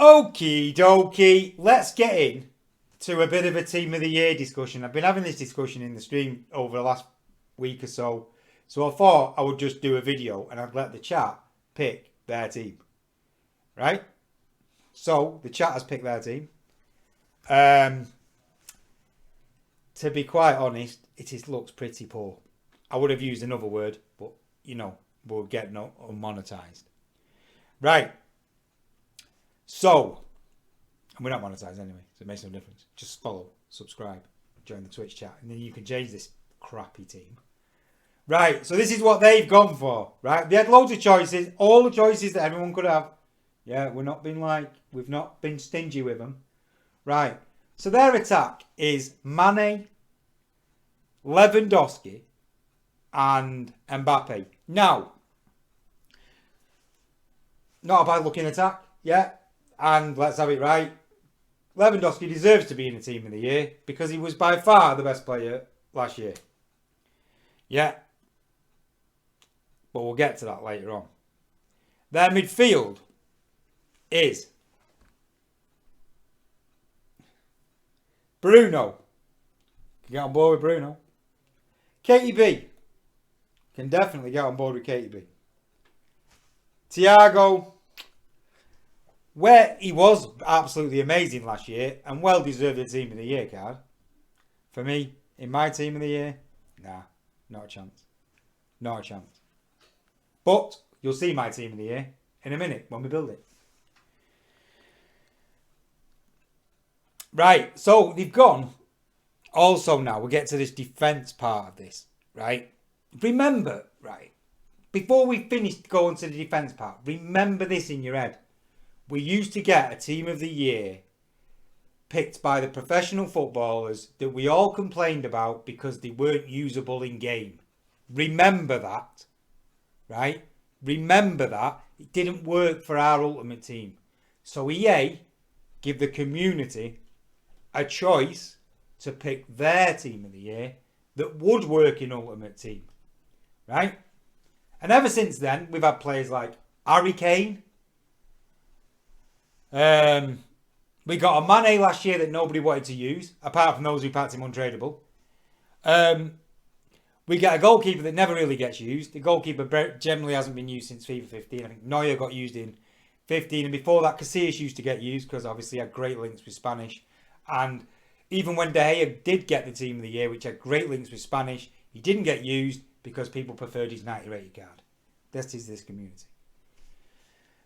Okie dokie, let's get in to a bit of a team of the year discussion. I've been having this discussion in the stream over the last week or so. So I thought I would just do a video and I'd let the chat pick their team. Right? So the chat has picked their team. To be quite honest, looks pretty poor. I would have used another word, but you know, we'll get unmonetized. Right. So, and we're not monetized anyway, so it makes no difference. Just follow, subscribe, join the Twitch chat, and then you can change this crappy team. Right, so this is what they've gone for, right? They had loads of choices, all the choices that everyone could have. Yeah, we've not been stingy with them. Right, so their attack is Mane, Lewandowski, and Mbappe. Now, not a bad looking attack, yeah. And let's have it right. Lewandowski deserves to be in the team of the year because he was by far the best player last year. Yeah. But we'll get to that later on. Their midfield is Bruno. Can get on board with Bruno. KTB. Can definitely get on board with KTB. Thiago. Where he was absolutely amazing last year and well deserved the team of the year card. For me, in my team of the year, nah, not a chance. Not a chance. But you'll see my team of the year in a minute when we build it. Right, so they've gone. Also now, we'll get to this defence part of this, right? Remember, right, before we finish going to the defence part, remember this in your head. We used to get a team of the year picked by the professional footballers that we all complained about because they weren't usable in game. Remember that, right? Remember that. It didn't work for our ultimate team. So EA give the community a choice to pick their team of the year that would work in ultimate team, right? And ever since then, we've had players like Harry Kane. We got a Mane last year that nobody wanted to use, apart from those who packed him untradeable. We get a goalkeeper that never really gets used. The goalkeeper generally hasn't been used since FIFA 15. I think Neuer got used in 15, and before that, Casillas used to get used because obviously he had great links with Spanish. And even when De Gea did get the team of the year, which had great links with Spanish, he didn't get used because people preferred his 90 rated card. That is this community.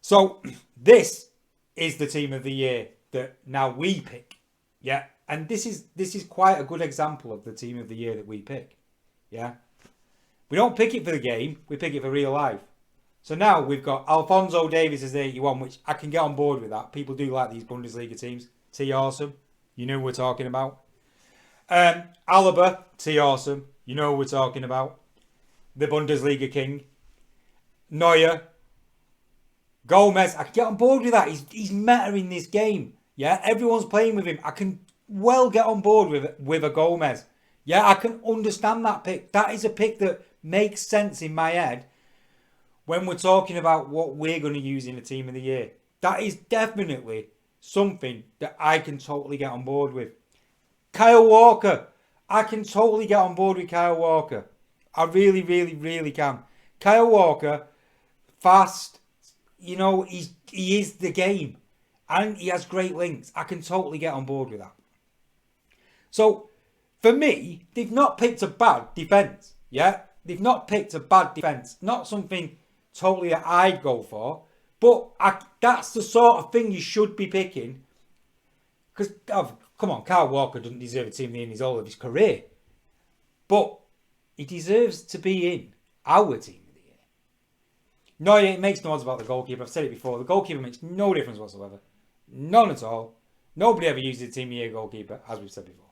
So this is the team of the year that now we pick. Yeah. And this is quite a good example of the team of the year that we pick. Yeah. We don't pick it for the game, we pick it for real life. So now we've got Alphonso Davies as 81, which I can get on board with that. People do like these Bundesliga teams. T awesome. You know what we're talking about. Alaba, T awesome. You know what we're talking about. The Bundesliga king. Neuer. Gomez, I can get on board with that. He's meta in this game. Yeah, everyone's playing with him. I can well get on board with a Gomez. Yeah, I can understand that pick. That is a pick that makes sense in my head when we're talking about what we're going to use in the team of the year. That is definitely something that I can totally get on board with. Kyle Walker. I can totally get on board with Kyle Walker. I really, really, really can. Kyle Walker, fast. You know, he is the game. And he has great links. I can totally get on board with that. So, for me, they've not picked a bad defence. Yeah? They've not picked a bad defence. Not something totally that I'd go for. But that's the sort of thing you should be picking. Because, come on, Kyle Walker doesn't deserve a team in his whole of his career. But he deserves to be in our team. No, it makes no odds about the goalkeeper. I've said it before. The goalkeeper makes no difference whatsoever. None at all. Nobody ever uses a team of the year goalkeeper, as we've said before.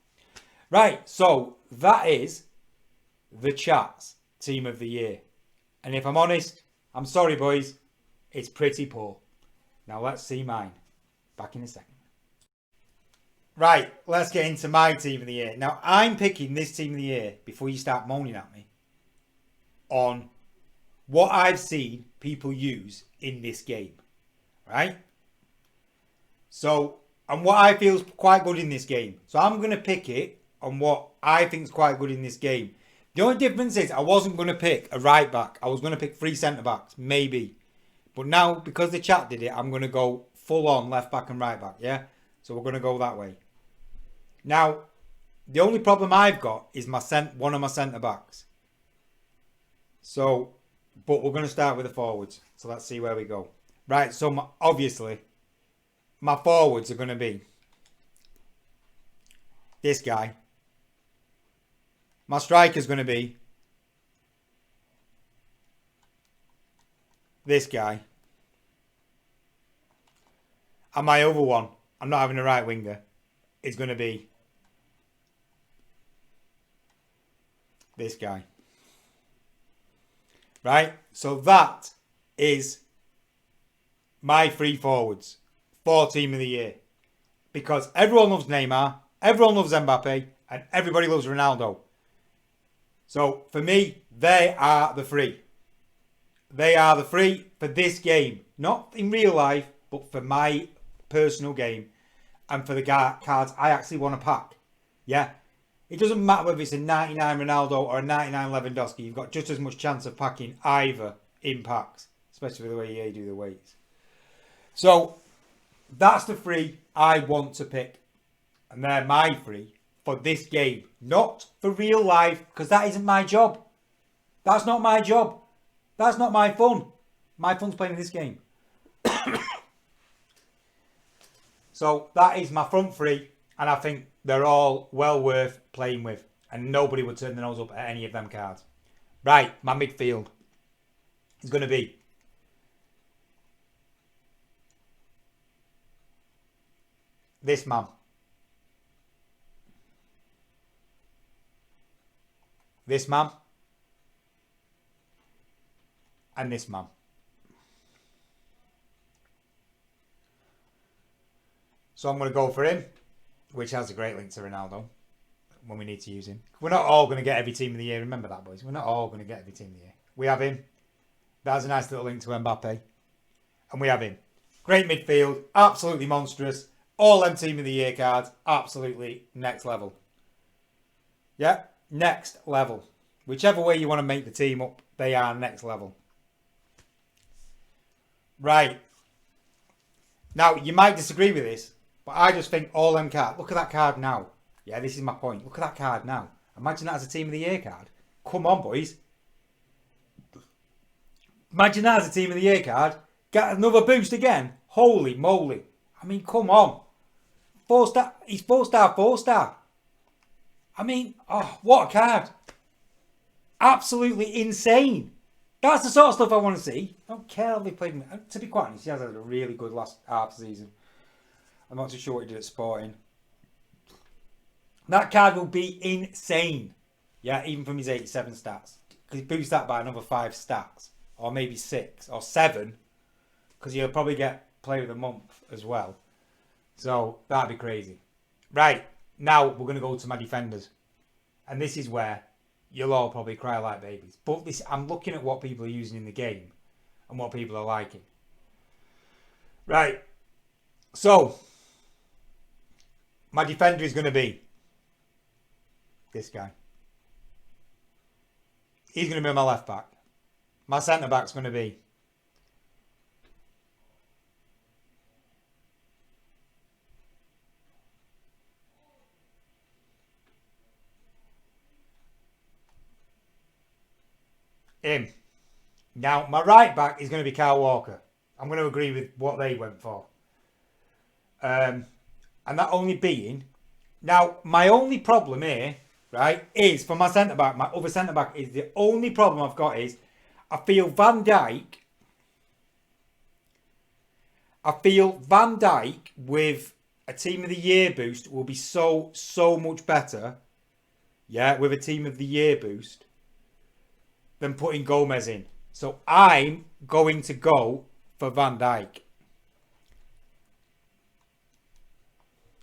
Right, so that is the chat's team of the year. And if I'm honest, I'm sorry, boys, it's pretty poor. Now let's see mine. Back in a second. Right, let's get into my team of the year. Now, I'm picking this team of the year before you start moaning at me on what I've seen people use in this game, right? So, and what I feel is quite good in this game. So I'm going to pick it on what I think is quite good in this game. The only difference is I wasn't going to pick a right back. I was going to pick 3 centre backs, maybe. But now, because the chat did it, I'm going to go full on left back and right back, yeah? So we're going to go that way. Now, the only problem I've got is one of my centre backs. So, but we're going to start with the forwards. So let's see where we go. Right, so obviously, my forwards are going to be this guy. My striker's going to be this guy. And my other one, I'm not having a right winger, is going to be this guy. Right? So that is my 3 forwards for Team of the Year. Because everyone loves Neymar, everyone loves Mbappe, and everybody loves Ronaldo. So for me, they are the 3. They are the 3 for this game. Not in real life, but for my personal game. And for the cards I actually want to pack. Yeah? It doesn't matter whether it's a 99 Ronaldo or a 99 Lewandowski. You've got just as much chance of packing either in packs. Especially the way EA do the weights. So, that's the 3 I want to pick. And they're my 3 for this game. Not for real life, because that isn't my job. That's not my job. That's not my fun. My fun's playing this game. So, that is my front 3. And I think they're all well worth playing with. And nobody would turn their nose up at any of them cards. Right, my midfield is going to be this man. This man. And this man. So I'm going to go for him, which has a great link to Ronaldo when we need to use him. We're not all going to get every team of the year. Remember that, boys. We're not all going to get every team of the year. We have him. That has a nice little link to Mbappe. And we have him. Great midfield. Absolutely monstrous. All them team of the year cards. Absolutely next level. Yeah, next level. Whichever way you want to make the team up, they are next level. Right. Now, you might disagree with this, but I just think all them cards. Look at that card now. Yeah, this is my point. Look at that card now. Imagine that as a team of the year card. Come on, boys. Imagine that as a team of the year card. Get another boost again. Holy moly. I mean, come on. 4-star. He's 4-star, 4-star. I mean, oh, what a card. Absolutely insane. That's the sort of stuff I want to see. I don't care how they played him. To be quite honest, he has had a really good last half season. I'm not too sure what he did at Sporting. That card will be insane. Yeah, even from his 87 stats. Because he boosts that by another 5 stats. Or maybe 6 or 7. Because he'll probably get Player of the Month as well. So, that'd be crazy. Right, now we're going to go to my defenders. And this is where you'll all probably cry like babies. But this, I'm looking at what people are using in the game. And what people are liking. Right. So, my defender is going to be this guy. He's going to be my left back. My centre back's going to be him. Now, my right back is going to be Kyle Walker. I'm going to agree with what they went for. And that only being... Now, my only problem here, right, is for my centre-back, my other centre-back, is the only problem I've got is I feel Van Dijk with a Team of the Year boost will be so much better, yeah, with a Team of the Year boost than putting Gomez in. So I'm going to go for Van Dijk.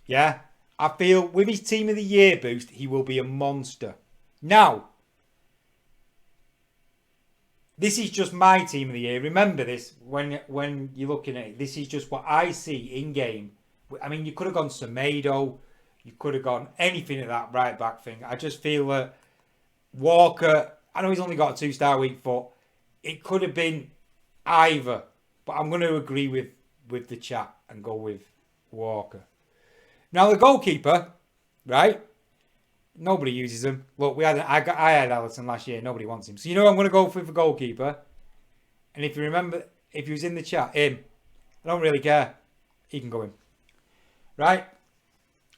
Yeah, I feel with his Team of the Year boost, he will be a monster. Now, this is just my Team of the Year. Remember this when you're looking at it. This is just what I see in game I mean, you could have gone Semedo. You could have gone anything at that right back thing. I just feel that Walker, I know he's only got a 2-star weak foot. It could have been either. But I'm going to agree with the chat and go with Walker. Now, the goalkeeper, right? Nobody uses him. Look, I had Alisson last year. Nobody wants him. So, you know I'm going to go for the goalkeeper. And if you remember, if he was in the chat, him. I don't really care. He can go in. Right?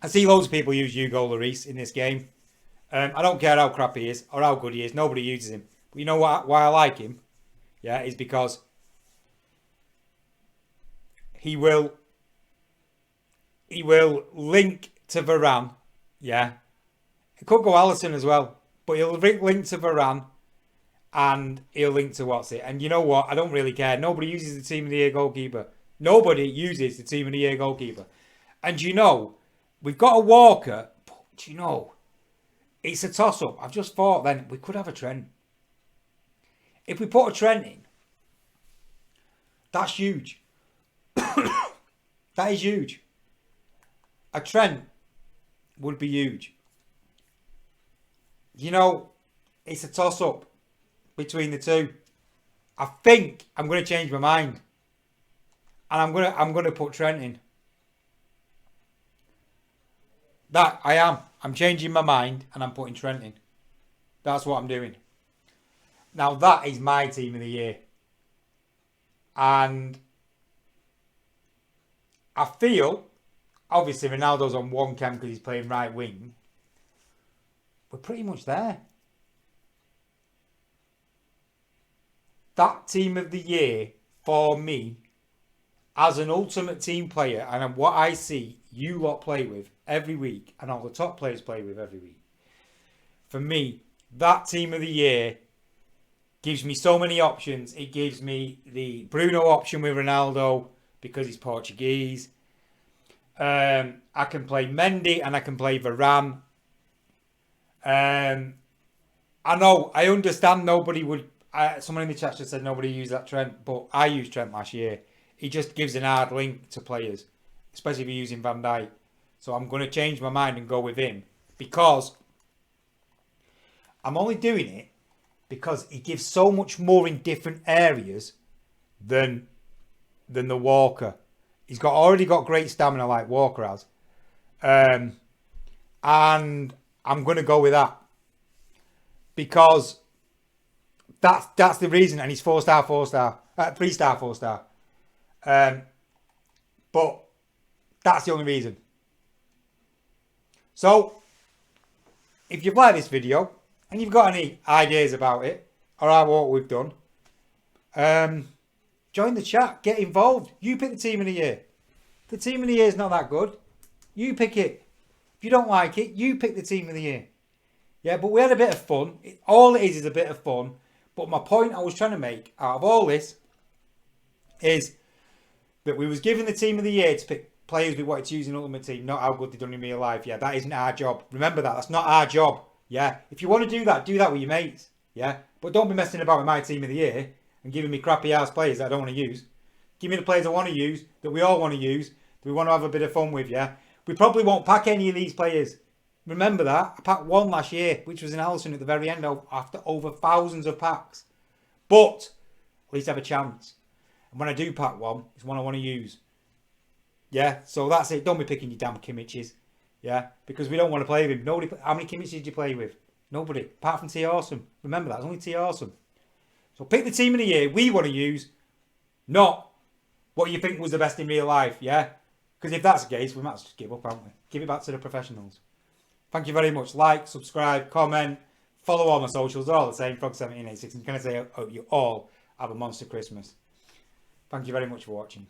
I see loads of people use Hugo Lloris in this game. I don't care how crap he is or how good he is. Nobody uses him. But you know what? Why I like him? Yeah, is because he will link to Varane. Yeah. It could go Alisson as well. But he'll link to Varane. And he'll link to what's it. And you know what? I don't really care. Nobody uses the team of the year goalkeeper. Nobody uses the team of the year goalkeeper. And you know, we've got a Walker. But you know, it's a toss-up. I've just thought then we could have a Trent. If we put a Trent in, that's huge. That is huge. A Trent would be huge. You know, it's a toss-up between the two. I think I'm going to change my mind. And I'm going to put Trent in. That I am. I'm changing my mind and I'm putting Trent in. That's what I'm doing. Now that is my team of the year. And I feel, obviously Ronaldo's on one cam because he's playing right wing. We're pretty much there. That team of the year for me, as an ultimate team player, and what I see you lot play with every week, and all the top players play with every week, for me, that team of the year gives me so many options. It gives me the Bruno option with Ronaldo because he's Portuguese. I can play Mendy and I can play Varane. I know, I understand nobody would. Someone in the chat just said nobody used that Trent, but I used Trent last year. He just gives an hard link to players, especially if you're using Van Dijk. So I'm going to change my mind and go with him because I'm only doing it because he gives so much more in different areas than the Walker. He's already got great stamina like Walker has. And I'm going to go with that because that's the reason. And he's 4-star, 4-star, 3-star, 4-star. But that's the only reason. So, if you've liked this video and you've got any ideas about it or what we've done, join the chat, get involved. You pick the team of the year. If the team of the year is not that good, you pick it. If you don't like it, you pick the team of the year. Yeah, but we had a bit of fun. All it is a bit of fun. But my point I was trying to make out of all this is that we was given the team of the year to pick players we wanted to use in Ultimate Team, not how good they've done in real life. Yeah, that isn't our job. Remember that. That's not our job. Yeah, if you want to do that with your mates. Yeah, but don't be messing about with my team of the year and giving me crappy ass players that I don't want to use. Give me the players I want to use, that we all want to use, that we want to have a bit of fun with. Yeah, we probably won't pack any of these players. Remember that. I packed one last year, which was an Alisson at the very end after over thousands of packs. But at least have a chance. And when I do pack one, it's one I want to use. Yeah, so that's it. Don't be picking your damn Kimmiches. Yeah, because we don't want to play with him. Nobody. How many Kimmiches did you play with? Nobody. Apart from T. Awesome. Remember that. It's only T. Awesome. So pick the team of the year we want to use, not what you think was the best in real life. Yeah, because if that's the case, we might just give up, haven't we? Give it back to the professionals. Thank you very much. Like, subscribe, comment, follow all my socials. They're all the same. Frog1786. And can I say, I hope you all have a monster Christmas. Thank you very much for watching.